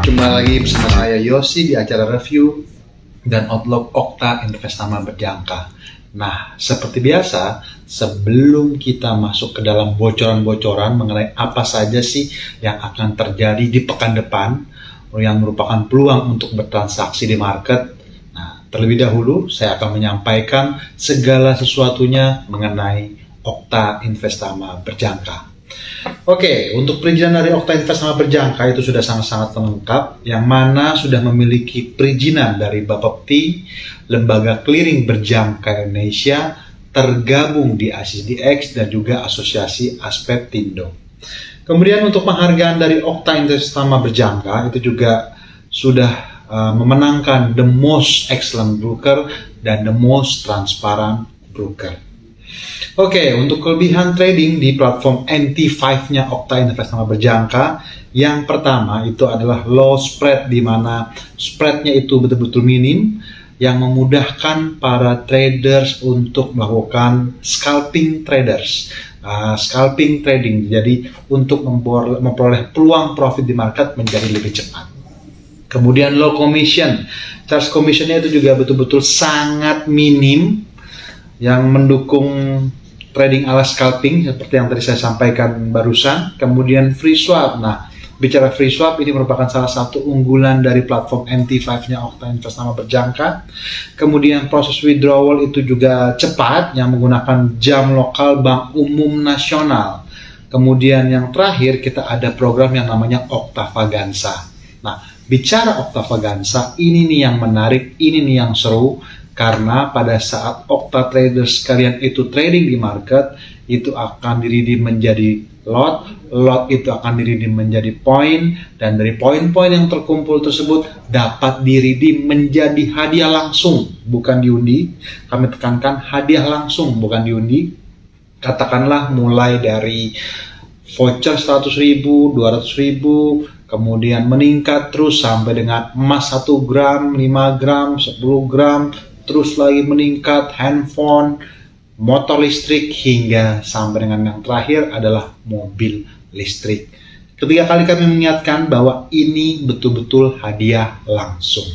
Kembali lagi bersama saya Yosi di acara review dan outlook Okta Investama Berjangka. Nah, seperti biasa, sebelum kita masuk ke dalam bocoran-bocoran mengenai apa saja sih yang akan terjadi di pekan depan yang merupakan peluang untuk bertransaksi di market, nah, terlebih dahulu saya akan menyampaikan segala sesuatunya mengenai Okta Investama Berjangka. Oke, untuk perizinan dari Okta Investama Berjangka itu sudah sangat-sangat lengkap, yang mana sudah memiliki perizinan dari Bapepti, Lembaga Clearing Berjangka Indonesia, tergabung di ASISDX dan juga Asosiasi Aspeptindo. Kemudian untuk penghargaan dari Okta Investama Berjangka itu juga sudah memenangkan The Most Excellent Broker dan The Most Transparent Broker. Oke, untuk kelebihan trading di platform MT5-nya Okta Investama Berjangka, yang pertama itu adalah low spread, di mana spreadnya itu betul-betul minim, yang memudahkan para traders untuk melakukan scalping trading, jadi untuk memperoleh peluang profit di market menjadi lebih cepat. Kemudian low commission, charge commissionnya itu juga betul-betul sangat minim, yang mendukung trading ala scalping seperti yang tadi saya sampaikan barusan. Kemudian free swap. Nah, bicara free swap, ini merupakan salah satu unggulan dari platform MT5-nya Okta Investama Berjangka. Kemudian proses withdrawal itu juga cepat, yang menggunakan jam lokal Bank Umum Nasional. Kemudian yang terakhir, kita ada program yang namanya Okta Vaganza. Nah, bicara Okta Vaganza, ini nih yang menarik, ini nih yang seru. Karena pada saat Okta traders kalian itu trading di market, itu akan diridim menjadi lot itu akan diridim menjadi poin, dan dari poin-poin yang terkumpul tersebut dapat diridim menjadi hadiah langsung, bukan diundi. Kami tekankan hadiah langsung, bukan diundi. Katakanlah mulai dari voucher 100.000, 200.000, kemudian meningkat terus sampai dengan emas 1 gram, 5 gram, 10 gram, terus lagi meningkat, handphone, motor listrik, hingga sampai dengan yang terakhir adalah mobil listrik. Ketiga kali kami mengingatkan bahwa ini betul-betul hadiah langsung.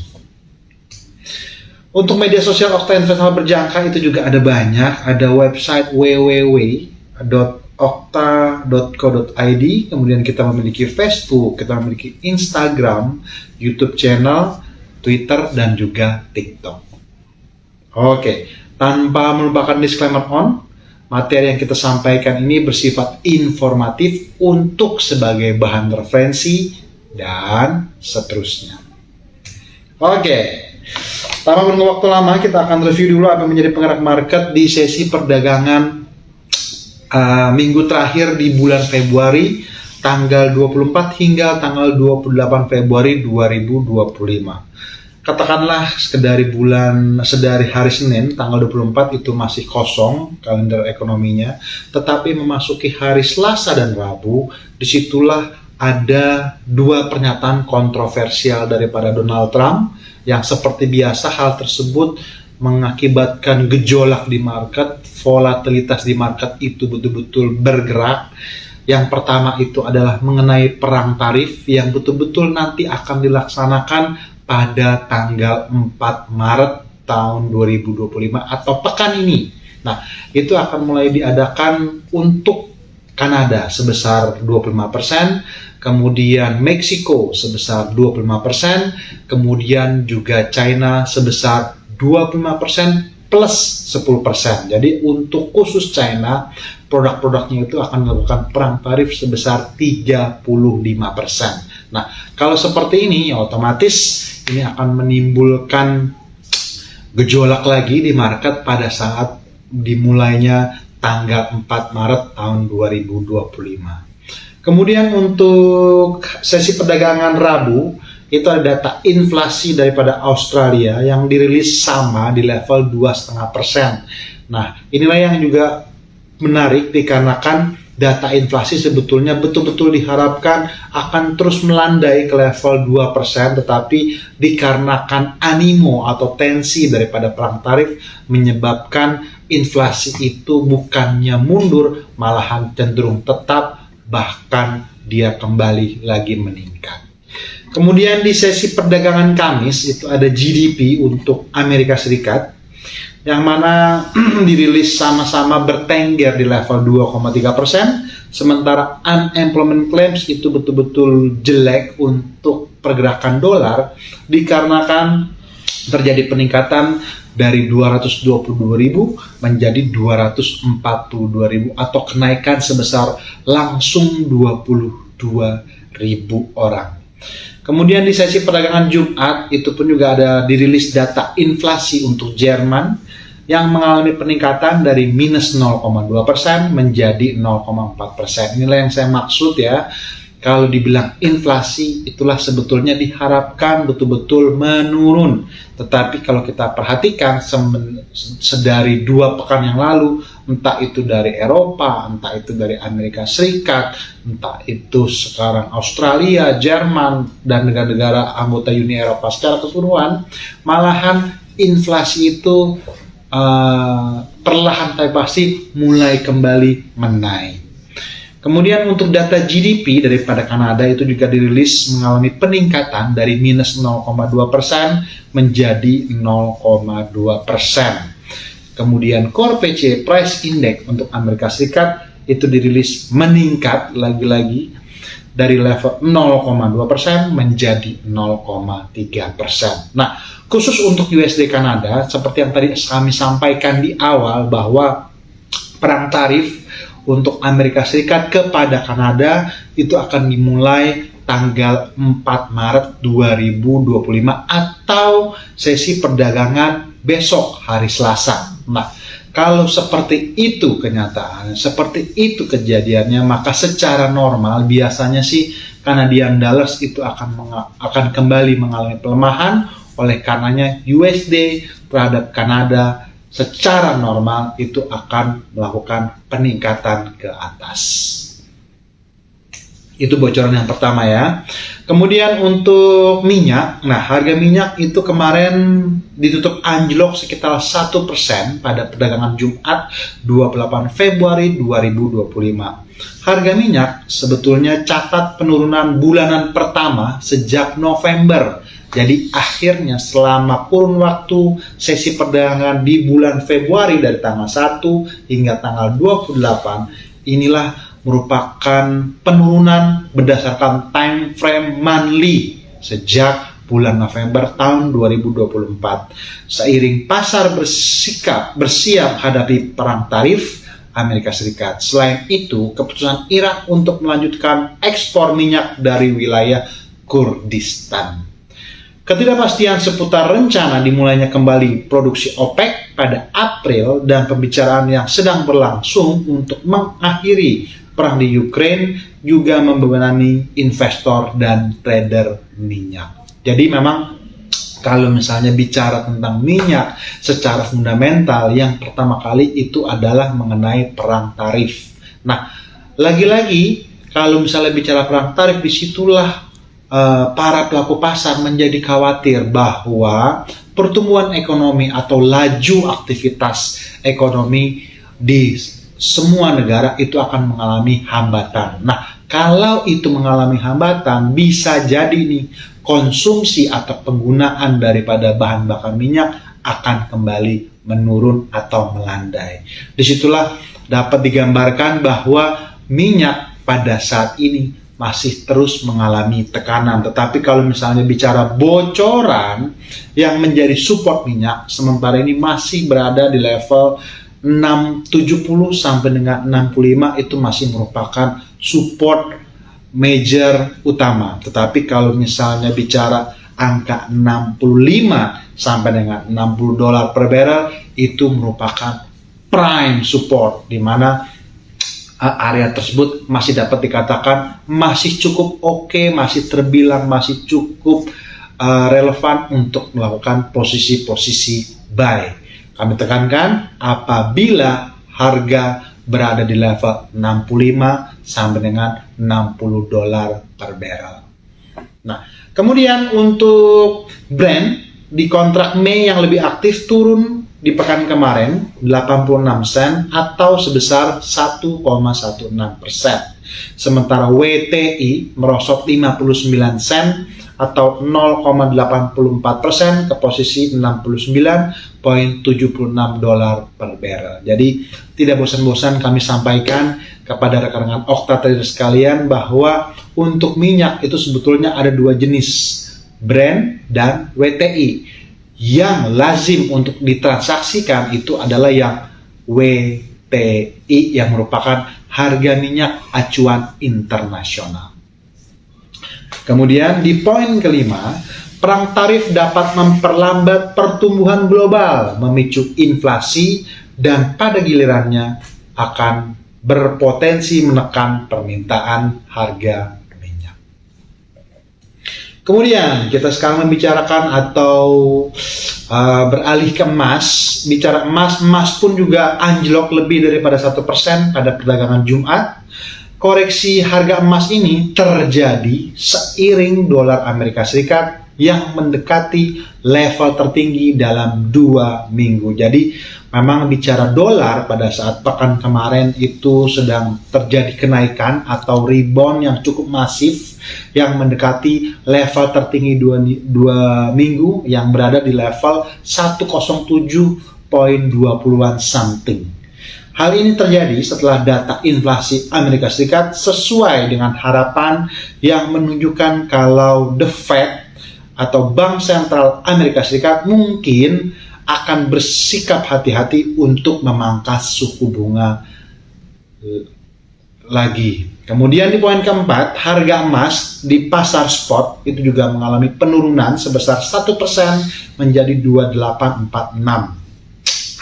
Untuk media sosial Okta Investama Berjangka itu juga ada banyak, ada website www.okta.co.id, kemudian kita memiliki Facebook, kita memiliki Instagram, YouTube channel, Twitter, dan juga TikTok. Oke, tanpa melupakan disclaimer on, materi yang kita sampaikan ini bersifat informatif untuk sebagai bahan referensi dan seterusnya. Oke, tanpa menunggu waktu lama, kita akan review dulu apa yang menjadi penggerak market di sesi perdagangan minggu terakhir di bulan Februari, tanggal 24 hingga tanggal 28 Februari 2025. Katakanlah sedari hari Senin tanggal 24 itu masih kosong kalender ekonominya, tetapi memasuki hari Selasa dan Rabu, disitulah ada dua pernyataan kontroversial daripada Donald Trump, yang seperti biasa hal tersebut mengakibatkan gejolak di market, volatilitas di market itu betul-betul bergerak. Yang pertama itu adalah mengenai perang tarif yang betul-betul nanti akan dilaksanakan pada tanggal 4 Maret tahun 2025 atau pekan ini. Nah, itu akan mulai diadakan untuk Kanada sebesar 25%, kemudian Meksiko sebesar 25%, kemudian juga China sebesar 25% plus 10%. Jadi untuk khusus China, produk-produknya itu akan melakukan perang tarif sebesar 35%. Nah, kalau seperti ini, otomatis ini akan menimbulkan gejolak lagi di market pada saat dimulainya tanggal 4 Maret tahun 2025. Kemudian untuk sesi perdagangan Rabu, itu ada data inflasi daripada Australia yang dirilis sama di level 2,5%. Nah, inilah yang juga menarik dikarenakan data inflasi sebetulnya betul-betul diharapkan akan terus melandai ke level 2%, tetapi dikarenakan animo atau tensi daripada perang tarif menyebabkan inflasi itu bukannya mundur, malahan cenderung tetap, bahkan dia kembali lagi meningkat. Kemudian di sesi perdagangan Kamis itu ada GDP untuk Amerika Serikat yang mana dirilis sama-sama bertengger di level 2,3%, sementara unemployment claims itu betul-betul jelek untuk pergerakan dolar dikarenakan terjadi peningkatan dari 222.000 menjadi 242.000 atau kenaikan sebesar langsung 22.000 orang. Kemudian di sesi perdagangan Jumat itu pun juga ada dirilis data inflasi untuk Jerman yang mengalami peningkatan dari minus 0,2% menjadi 0,4%. Inilah yang saya maksud ya. Kalau dibilang inflasi, itulah sebetulnya diharapkan betul-betul menurun. Tetapi kalau kita perhatikan sedari 2 pekan yang lalu, entah itu dari Eropa, entah itu dari Amerika Serikat, entah itu sekarang Australia, Jerman, dan negara-negara anggota Uni Eropa secara keseluruhan, malahan inflasi itu perlahan tapi pasti mulai kembali menaik. Kemudian untuk data GDP daripada Kanada itu juga dirilis mengalami peningkatan dari minus 0,2% menjadi 0,2%. Kemudian Core PC Price Index untuk Amerika Serikat itu dirilis meningkat lagi-lagi dari level 0,2% menjadi 0,3%. Nah, khusus untuk USD Kanada, seperti yang tadi kami sampaikan di awal bahwa perang tarif untuk Amerika Serikat kepada Kanada itu akan dimulai tanggal 4 Maret 2025 atau sesi perdagangan besok hari Selasa. Nah, kalau seperti itu kenyataan, seperti itu kejadiannya, maka secara normal biasanya sih Canadian dollars itu akan kembali mengalami pelemahan, oleh karenanya USD terhadap Kanada secara normal itu akan melakukan peningkatan ke atas. Itu bocoran yang pertama ya. Kemudian untuk minyak, nah harga minyak itu kemarin ditutup anjlok sekitar 1% pada perdagangan Jumat 28 Februari 2025. Harga minyak sebetulnya catat penurunan bulanan pertama sejak November. Jadi akhirnya selama kurun waktu sesi perdagangan di bulan Februari dari tanggal 1 hingga tanggal 28, inilah merupakan penurunan berdasarkan time frame monthly sejak bulan November tahun 2024. Seiring pasar bersiap hadapi perang tarif Amerika Serikat. Selain itu, keputusan Irak untuk melanjutkan ekspor minyak dari wilayah Kurdistan. Ketidakpastian seputar rencana dimulainya kembali produksi OPEC pada April dan pembicaraan yang sedang berlangsung untuk mengakhiri perang di Ukraine juga membebani investor dan trader minyak. Jadi memang kalau misalnya bicara tentang minyak secara fundamental, yang pertama kali itu adalah mengenai perang tarif. Nah, lagi-lagi kalau misalnya bicara perang tarif, disitulah para pelaku pasar menjadi khawatir bahwa pertumbuhan ekonomi atau laju aktivitas ekonomi di semua negara itu akan mengalami hambatan. Nah, kalau itu mengalami hambatan, bisa jadi nih konsumsi atau penggunaan daripada bahan bakar minyak akan kembali menurun atau melandai. Disitulah dapat digambarkan bahwa minyak pada saat ini masih terus mengalami tekanan. Tetapi kalau misalnya bicara bocoran yang menjadi support minyak, sementara ini masih berada di level 670 sampai dengan 65, itu masih merupakan support major utama. Tetapi kalau misalnya bicara angka 65 sampai dengan 60 dolar per barrel, itu merupakan prime support, di mana area tersebut masih dapat dikatakan masih cukup oke, masih terbilang masih cukup relevan untuk melakukan posisi-posisi buy. Kami tekankan apabila harga berada di level 65 sampai dengan 60 dolar per barrel. Nah, kemudian untuk Brent di kontrak Mei yang lebih aktif turun di pekan kemarin 86 sen atau sebesar 1,16%. Sementara WTI merosot 59 sen atau 0,84% ke posisi 69,76 dolar per barrel. Jadi tidak bosan-bosan kami sampaikan kepada rekan-rekan Okta Trader sekalian bahwa untuk minyak itu sebetulnya ada dua jenis, Brent dan WTI. Yang lazim untuk ditransaksikan itu adalah yang WTI yang merupakan harga minyak acuan internasional. Kemudian di poin kelima, perang tarif dapat memperlambat pertumbuhan global, memicu inflasi, dan pada gilirannya akan berpotensi menekan permintaan harga minyak. Kemudian kita sekarang membicarakan atau beralih ke emas. Bicara emas pun juga anjlok lebih daripada 1% pada perdagangan Jumat. Koreksi harga emas ini terjadi seiring dolar Amerika Serikat yang mendekati level tertinggi dalam 2 minggu. Jadi memang bicara dolar pada saat pekan kemarin itu sedang terjadi kenaikan atau rebound yang cukup masif yang mendekati level tertinggi 2 minggu yang berada di level 107.20-an something. Hal ini terjadi setelah data inflasi Amerika Serikat sesuai dengan harapan yang menunjukkan kalau The Fed atau Bank Sentral Amerika Serikat mungkin akan bersikap hati-hati untuk memangkas suku bunga lagi. Kemudian di poin keempat, harga emas di pasar spot itu juga mengalami penurunan sebesar 1% menjadi 2846.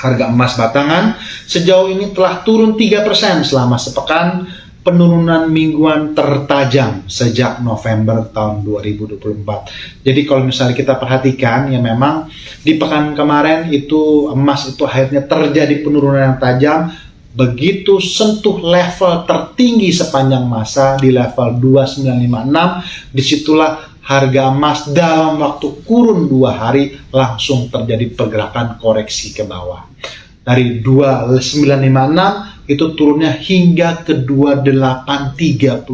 Harga emas batangan sejauh ini telah turun 3% selama sepekan, penurunan mingguan tertajam sejak November tahun 2024. Jadi kalau misalnya kita perhatikan ya memang di pekan kemarin itu emas itu akhirnya terjadi penurunan yang tajam, begitu sentuh level tertinggi sepanjang masa di level 2956, disitulah harga emas dalam waktu kurun 2 hari langsung terjadi pergerakan koreksi ke bawah. Dari 2956 itu turunnya hingga ke 2832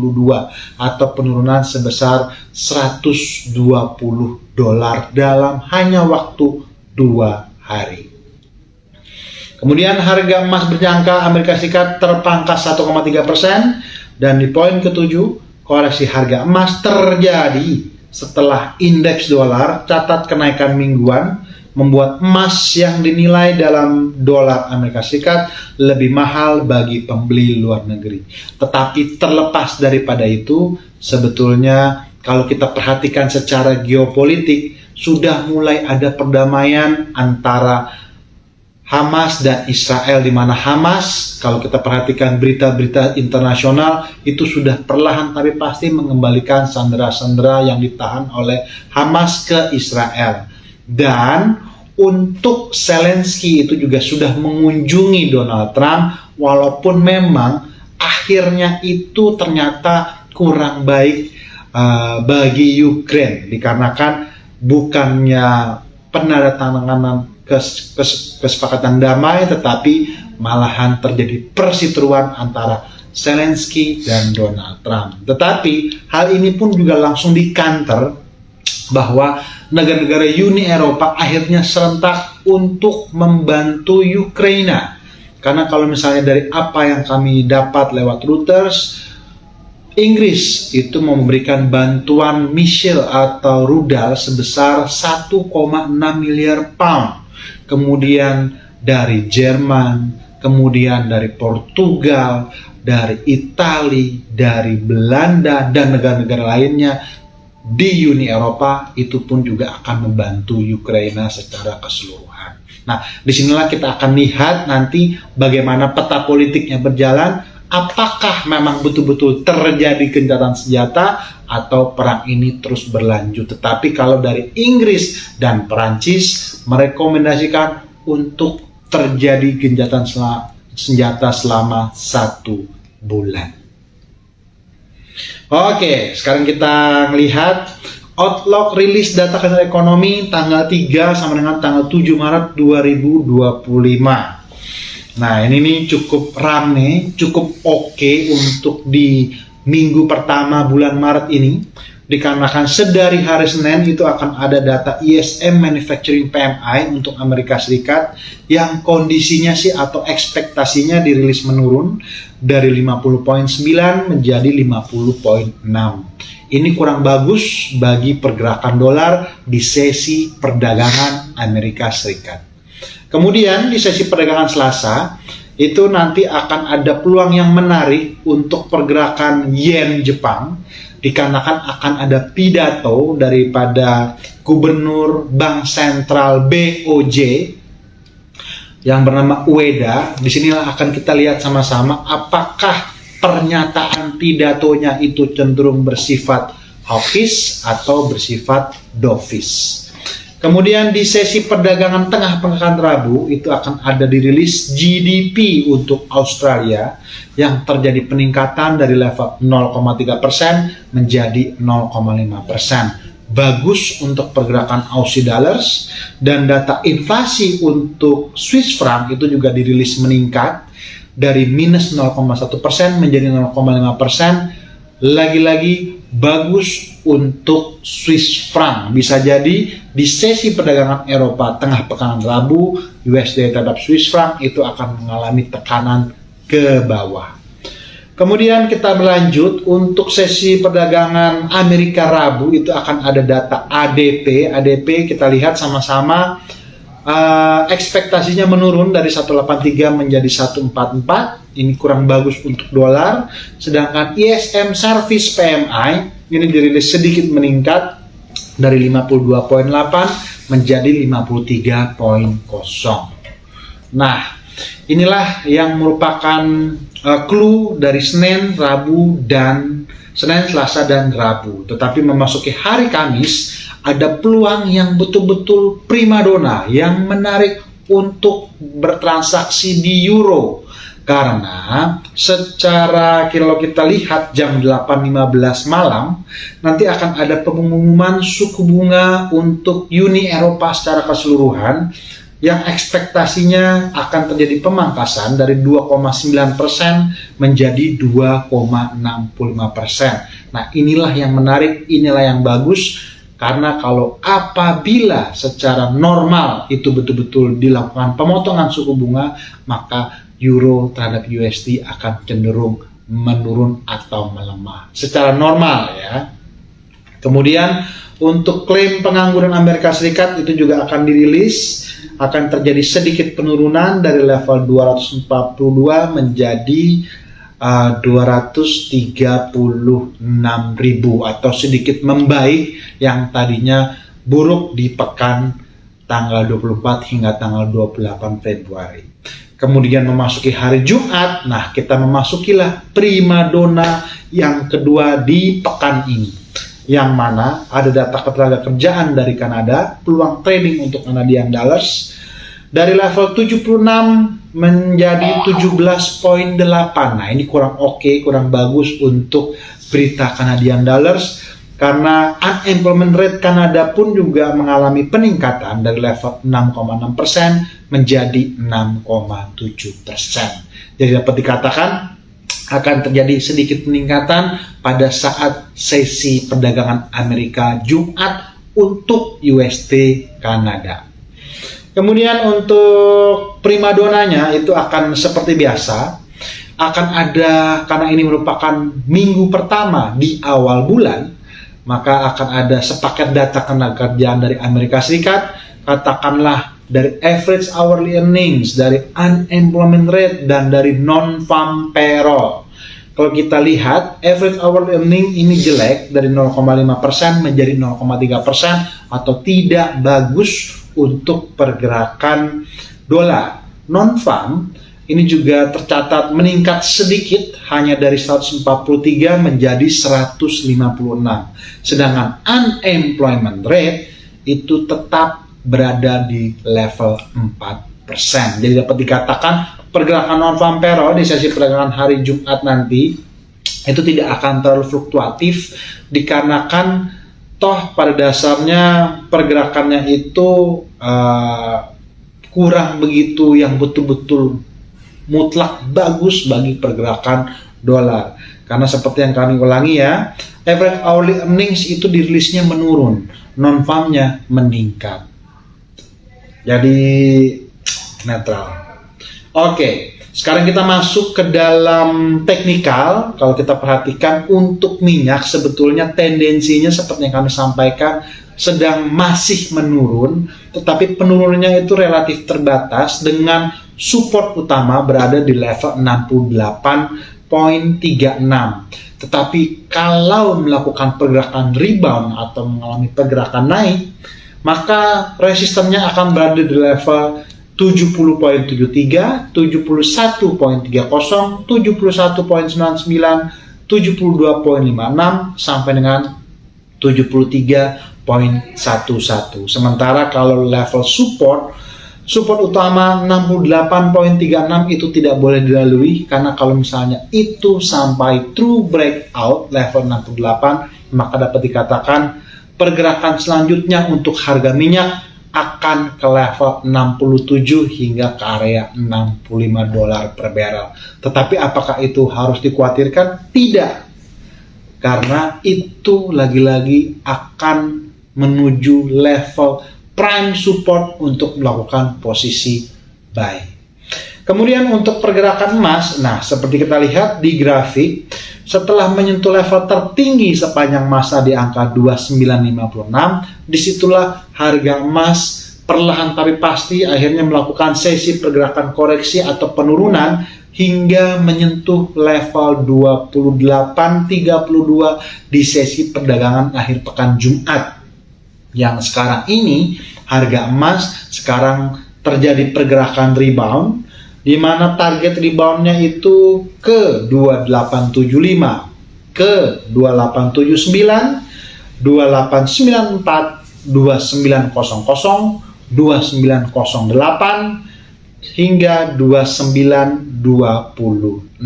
atau penurunan sebesar 120 dolar dalam hanya waktu 2 hari. Kemudian harga emas berjangka Amerika Serikat terpangkas 1,3% dan di poin ketujuh, koreksi harga emas terjadi setelah indeks dolar catat kenaikan mingguan membuat emas yang dinilai dalam dolar Amerika Serikat lebih mahal bagi pembeli luar negeri. Tetapi terlepas daripada itu, sebetulnya kalau kita perhatikan secara geopolitik, sudah mulai ada perdamaian antara Hamas dan Israel, di mana Hamas, kalau kita perhatikan berita-berita internasional, itu sudah perlahan tapi pasti mengembalikan sandera-sandera yang ditahan oleh Hamas ke Israel. Dan untuk Zelensky itu juga sudah mengunjungi Donald Trump, walaupun memang akhirnya itu ternyata kurang baik bagi Ukraine, dikarenakan bukannya penandatanganan kesepakatan damai, tetapi malahan terjadi perseteruan antara Zelensky dan Donald Trump. Tetapi hal ini pun juga langsung dikanter bahwa negara-negara Uni Eropa akhirnya serentak untuk membantu Ukraina. Karena kalau misalnya dari apa yang kami dapat lewat Reuters, Inggris itu memberikan bantuan missile atau rudal sebesar 1,6 miliar pound. Kemudian dari Jerman, kemudian dari Portugal, dari Italia, dari Belanda, dan negara-negara lainnya di Uni Eropa itu pun juga akan membantu Ukraina secara keseluruhan. Nah, disinilah kita akan lihat nanti bagaimana peta politiknya berjalan, apakah memang betul-betul terjadi gencatan senjata atau perang ini terus berlanjut. Tetapi kalau dari Inggris dan Perancis merekomendasikan untuk terjadi gencatan senjata selama 1 bulan. Oke, sekarang kita melihat Outlook rilis data kinerja ekonomi tanggal 3 sama dengan tanggal 7 Maret 2025. Nah, ini nih cukup rame, cukup oke untuk di minggu pertama bulan Maret ini. Dikarenakan sedari hari Senin itu akan ada data ISM Manufacturing PMI untuk Amerika Serikat yang kondisinya sih atau ekspektasinya dirilis menurun dari 50,9 menjadi 50,6. Ini kurang bagus bagi pergerakan dolar di sesi perdagangan Amerika Serikat. Kemudian di sesi perdagangan Selasa, itu nanti akan ada peluang yang menarik untuk pergerakan yen Jepang, dikarenakan akan ada pidato daripada Gubernur Bank Sentral BOJ yang bernama Ueda. Di sinilah akan kita lihat sama-sama apakah pernyataan pidatonya itu cenderung bersifat hawkish atau bersifat dovish. Kemudian di sesi perdagangan tengah pekan Rabu itu akan ada dirilis GDP untuk Australia yang terjadi peningkatan dari level 0,3% menjadi 0,5%. Bagus untuk pergerakan Aussie Dollars, dan data inflasi untuk Swiss franc itu juga dirilis meningkat dari minus 0,1% menjadi 0,5%. Lagi-lagi bagus untuk Swiss franc. Bisa jadi di sesi perdagangan Eropa tengah pekan Rabu, USD terhadap Swiss franc itu akan mengalami tekanan ke bawah. Kemudian kita berlanjut untuk sesi perdagangan Amerika Rabu, itu akan ada data ADP. ADP kita lihat sama-sama, ekspektasinya menurun dari 183 menjadi 144. Ini kurang bagus untuk dolar. Sedangkan ISM Service PMI ini dirilis sedikit meningkat dari 52,8 menjadi 53,0. Nah, inilah yang merupakan clue dari Senin, Rabu, dan Senin, Selasa, dan Rabu. Tetapi memasuki hari Kamis, ada peluang yang betul-betul primadona yang menarik untuk bertransaksi di euro. Karena secara kalau kita lihat jam 8.15 malam, nanti akan ada pengumuman suku bunga untuk Uni Eropa secara keseluruhan yang ekspektasinya akan terjadi pemangkasan dari 2,9% menjadi 2,65%. Nah, inilah yang menarik, inilah yang bagus. Karena kalau apabila secara normal itu betul-betul dilakukan pemotongan suku bunga, maka euro terhadap USD akan cenderung menurun atau melemah secara normal ya. Kemudian untuk klaim pengangguran Amerika Serikat itu juga akan dirilis, akan terjadi sedikit penurunan dari level 242 menjadi 236.000 atau sedikit membaik yang tadinya buruk di pekan tanggal 24 hingga tanggal 28 Februari. Kemudian memasuki hari Jumat, nah kita memasukilah primadona yang kedua di pekan ini, yang mana ada data ketenagakerjaan dari Kanada, peluang trading untuk Canadian dollars dari level 76 menjadi 17,8. Nah, ini kurang oke, kurang bagus untuk berita Canadian dollars karena unemployment rate Kanada pun juga mengalami peningkatan dari level 6,6% menjadi 6,7%. Jadi dapat dikatakan akan terjadi sedikit peningkatan pada saat sesi perdagangan Amerika Jumat untuk USD Kanada. Kemudian untuk primadonanya itu akan seperti biasa, akan ada, karena ini merupakan minggu pertama di awal bulan, maka akan ada sepaket data ketenagakerjaan dari Amerika Serikat, katakanlah dari average hourly earnings, dari unemployment rate, dan dari non-farm payroll. Kalau kita lihat, average hourly earning ini jelek dari 0,5% menjadi 0,3% atau tidak bagus untuk pergerakan dolar. Non-farm ini juga tercatat meningkat sedikit hanya dari 143 menjadi 156. Sedangkan unemployment rate itu tetap berada di level 4%. Jadi dapat dikatakan pergerakan non-farm payroll di sesi perdagangan hari Jumat nanti itu tidak akan terlalu fluktuatif dikarenakan Toh pada dasarnya pergerakannya itu kurang begitu yang betul-betul mutlak bagus bagi pergerakan dolar. Karena seperti yang kami ulangi ya, average hourly earnings itu dirilisnya menurun, non-farmnya meningkat. Jadi netral. Oke, sekarang kita masuk ke dalam teknikal. Kalau kita perhatikan untuk minyak sebetulnya tendensinya seperti yang kami sampaikan sedang masih menurun, tetapi penurunannya itu relatif terbatas dengan support utama berada di level 68.36. Tetapi kalau melakukan pergerakan rebound atau mengalami pergerakan naik, maka resistennya akan berada di level 70.73, 71.30, 71.99, 72.56 sampai dengan 73.11. Sementara kalau level support utama 68.36 itu tidak boleh dilalui, karena kalau misalnya itu sampai true breakout level 68, maka dapat dikatakan pergerakan selanjutnya untuk harga minyak akan ke level 67 hingga ke area 65 dolar per barrel. Tetapi apakah itu harus dikhawatirkan? Tidak. Karena itu lagi-lagi akan menuju level prime support untuk melakukan posisi buy. Kemudian untuk pergerakan emas, nah seperti kita lihat di grafik, setelah menyentuh level tertinggi sepanjang masa di angka 2956, disitulah harga emas perlahan tapi pasti akhirnya melakukan sesi pergerakan koreksi atau penurunan hingga menyentuh level 28.32 di sesi perdagangan akhir pekan Jumat. Yang sekarang ini harga emas sekarang terjadi pergerakan rebound, di mana target reboundnya itu ke 2875, ke 2879, 2894, 2900, 2908 hingga 2926.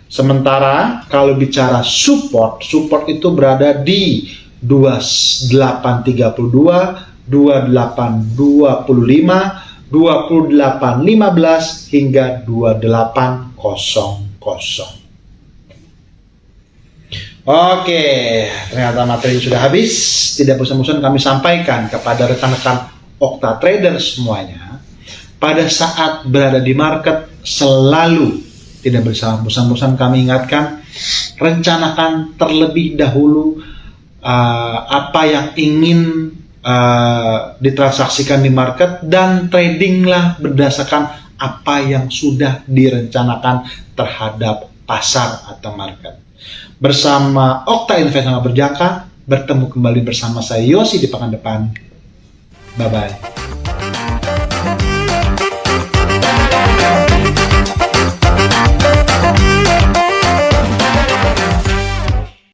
Sementara kalau bicara support itu berada di 2832, 2825, 2815 hingga 2800. Oke, ternyata materi sudah habis. Tidak bosan-bosan kami sampaikan kepada rekan-rekan Okta Trader semuanya. Pada saat berada di market selalu tidak bosan-bosan kami ingatkan, rencanakan terlebih dahulu apa yang ingin ditransaksikan di market, dan tradinglah berdasarkan apa yang sudah direncanakan terhadap pasar atau market. Bersama Okta Investment Berjaka, bertemu kembali bersama saya Yosi di pekan depan. Bye-bye.